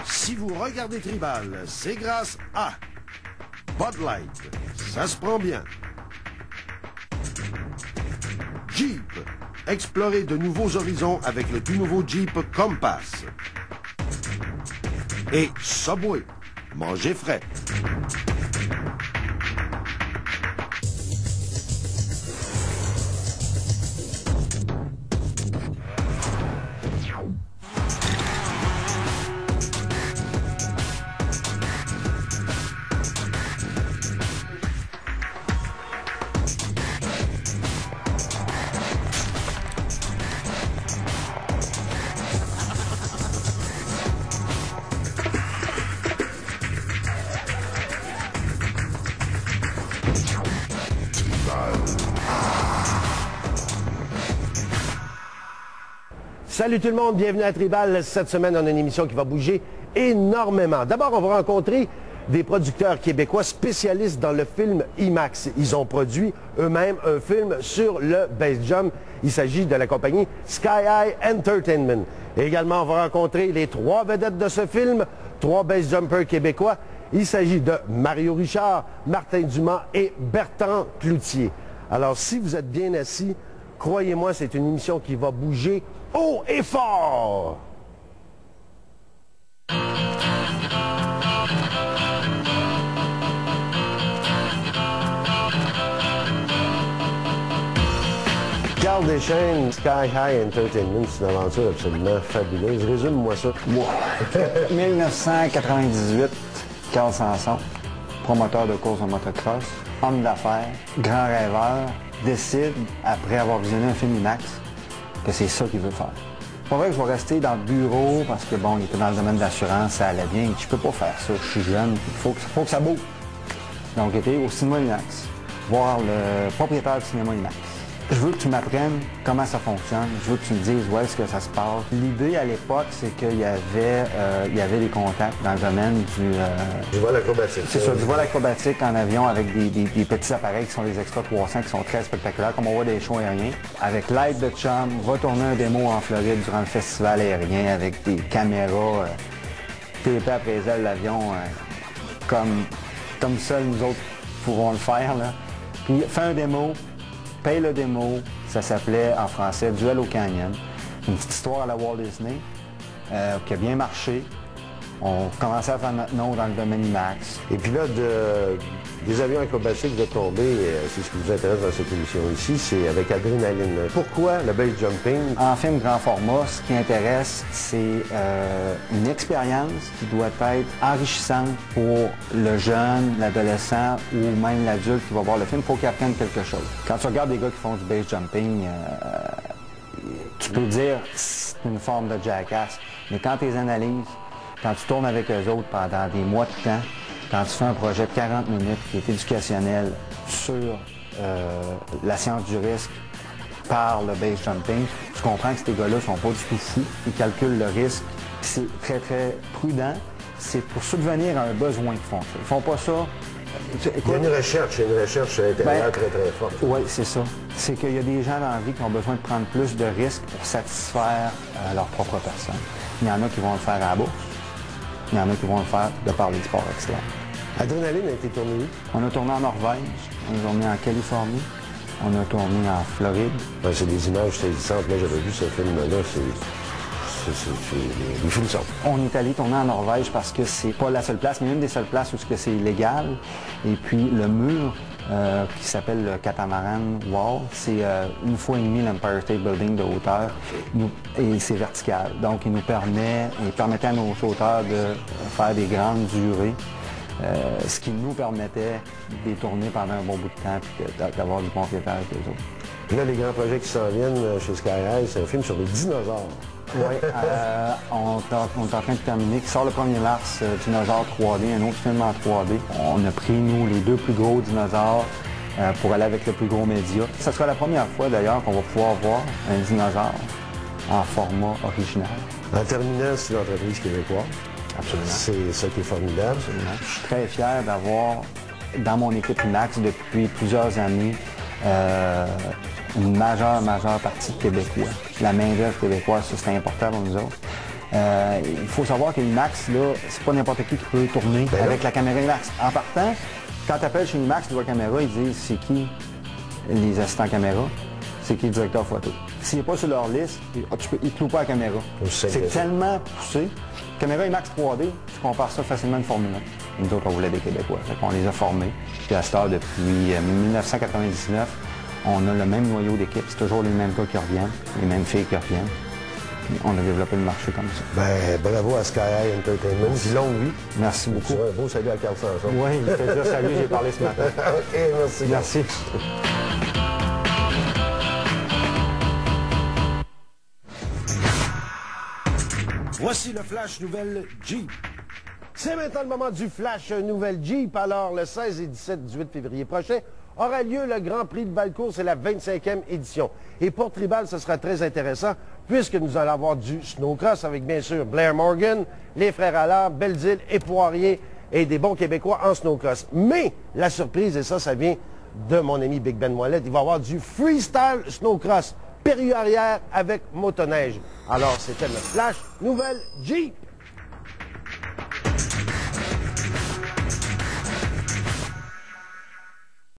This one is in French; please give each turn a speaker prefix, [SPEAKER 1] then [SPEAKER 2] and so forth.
[SPEAKER 1] Si vous regardez Tribal, c'est grâce à Bud Light, ça se prend bien. Jeep, explorez de nouveaux horizons avec le tout nouveau Jeep Compass. Et Subway, mangez frais.
[SPEAKER 2] Salut tout le monde, bienvenue à Tribal. Cette semaine, on a une émission qui va bouger énormément. D'abord, on va rencontrer des producteurs québécois spécialistes dans le film IMAX. Ils ont produit eux-mêmes un film sur le base jump. Il s'agit de la compagnie Sky High Entertainment. Et également, on va rencontrer les trois vedettes de ce film, trois base jumpers québécois. Il s'agit de Mario Richard, Martin Dumas et Bertrand Cloutier. Alors, si vous êtes bien assis, croyez-moi, c'est une émission qui va bouger haut et fort! Carl Deschênes, Sky High Entertainment, c'est une aventure absolument fabuleuse. Résume-moi ça.
[SPEAKER 3] 1998, Carl Sanson, promoteur de course en motocross, homme d'affaires, grand rêveur, décide, après avoir visionné un film IMAX, que c'est ça qu'il veut faire. C'est pas vrai que je vais rester dans le bureau parce que, bon, il était dans le domaine de l'assurance, ça allait bien. Je peux pas faire ça, je suis jeune, il faut que ça bouge. Donc, j'étais au cinéma IMAX, voir le propriétaire du cinéma IMAX. Je veux que tu m'apprennes comment ça fonctionne, je veux que tu me dises où est-ce que ça se passe. L'idée à l'époque, c'est qu'il y avait des contacts dans le domaine
[SPEAKER 2] Du vol acrobatique.
[SPEAKER 3] C'est ça, du vol acrobatique en avion avec des petits appareils qui sont des Extra 300 qui sont très spectaculaires, comme on voit des shows aériens. Avec l'aide de Chum, va tourner un démo en Floride durant le festival aérien avec des caméras TP après les ailes de l'avion, comme seuls nous autres pourrons le faire. Là. Puis fais un démo, paye le démo, ça s'appelait en français Duel au Canyon. Une petite histoire à la Walt Disney qui a bien marché. On commençait à faire notre nom dans le domaine IMAX.
[SPEAKER 2] Et puis là, des avions acrobatiques de tomber, c'est ce qui vous intéresse dans cette émission ici, c'est avec adrénaline. Pourquoi le base jumping?
[SPEAKER 3] En film grand format, ce qui intéresse, c'est une expérience qui doit être enrichissante pour le jeune, l'adolescent ou même l'adulte qui va voir le film. Il faut qu'il apprenne quelque chose. Quand tu regardes des gars qui font du base jumping, tu peux dire que c'est une forme de jackass, mais quand tu les analyses, quand tu tournes avec eux autres pendant des mois de temps, quand tu fais un projet de 40 minutes qui est éducationnel sur la science du risque par le base jumping, tu comprends que ces gars-là sont pas du tout fous. Ils calculent le risque. C'est très, très prudent. C'est pour subvenir à un besoin qu'ils font ça. Ils font pas ça.
[SPEAKER 2] Il y a une recherche intérieure très, très forte.
[SPEAKER 3] Oui, c'est ça. C'est qu'il y a des gens dans la vie qui ont besoin de prendre plus de risques pour satisfaire leur propre personne. Il y en a qui vont le faire à la bourse. Il y en a qui vont le faire de par les sports extrêmes.
[SPEAKER 2] Adrénaline a été tourné où?
[SPEAKER 3] On a tourné en Norvège, on a tourné en Californie, on a tourné en Floride.
[SPEAKER 2] Ben, c'est des images saisissantes. Là, j'avais vu ce film-là, c'est des frissons.
[SPEAKER 3] On est allé tourner en Norvège parce que c'est pas la seule place, mais une des seules places où c'est illégal. Et puis le mur qui s'appelle le Catamaran Wall, c'est une fois et demie l'Empire State Building de hauteur et c'est vertical. Donc il permettait à nos sauteurs de faire des grandes durées, ce qui nous permettait de les tourner pendant un bon bout de temps et d'avoir du bon piétage des autres.
[SPEAKER 2] Là, les grands projets qui s'en viennent chez Sky High, c'est un film sur les dinosaures.
[SPEAKER 3] Oui, on est en train de terminer, qui sort le 1er mars, Dinosaure 3D, un autre film en 3D. On a pris, nous, les deux plus gros dinosaures pour aller avec le plus gros média. Ça sera la première fois, d'ailleurs, qu'on va pouvoir voir un dinosaure en format original.
[SPEAKER 2] En terminant, c'est une entreprise québécoise.
[SPEAKER 3] Absolument.
[SPEAKER 2] C'est ça qui est formidable.
[SPEAKER 3] Absolument. Je suis très fier d'avoir, dans mon équipe IMAX depuis plusieurs années, une majeure partie de Québécois. La main-d'œuvre québécoise, ça, c'est important pour nous autres. Il faut savoir que IMAX, là, c'est pas n'importe qui peut tourner avec la caméra IMAX. En partant, quand tu appelles chez IMAX, tu vois la caméra, ils disent c'est qui les assistants caméra, c'est qui le directeur photo. S'il n'est pas sur leur liste, ils ne clouent pas la caméra. C'est tellement poussé. Caméra IMAX 3D, tu compares ça facilement à une Formule 1. Nous autres, on voulait des Québécois. On les a formés. Puis à cette heure, depuis 1999, on a le même noyau d'équipe. C'est toujours les mêmes gars qui reviennent, les mêmes filles qui reviennent. Puis on a développé le marché comme ça.
[SPEAKER 2] Ben, bravo à Sky High Entertainment. Dis longue vie.
[SPEAKER 3] Merci beaucoup.
[SPEAKER 2] Un beau salut à Carl Sanson.
[SPEAKER 3] Oui, il fait dire salut, j'ai parlé ce matin.
[SPEAKER 2] OK, merci.
[SPEAKER 3] Merci.
[SPEAKER 1] Voici le Flash Nouvelle Jeep.
[SPEAKER 2] C'est maintenant le moment du Flash Nouvelle Jeep. Alors, le 16 et 18 février prochain, aura lieu le Grand Prix de Valcourt. C'est la 25e édition. Et pour Tribal, ce sera très intéressant puisque nous allons avoir du snowcross avec, bien sûr, Blair Morgan, les frères Allard, Belzile et Poirier et des bons Québécois en snowcross. Mais la surprise, et ça vient de mon ami Big Ben Moilette, il va y avoir du freestyle snowcross, période arrière avec motoneige. Alors, c'était le Flash Nouvelle Jeep.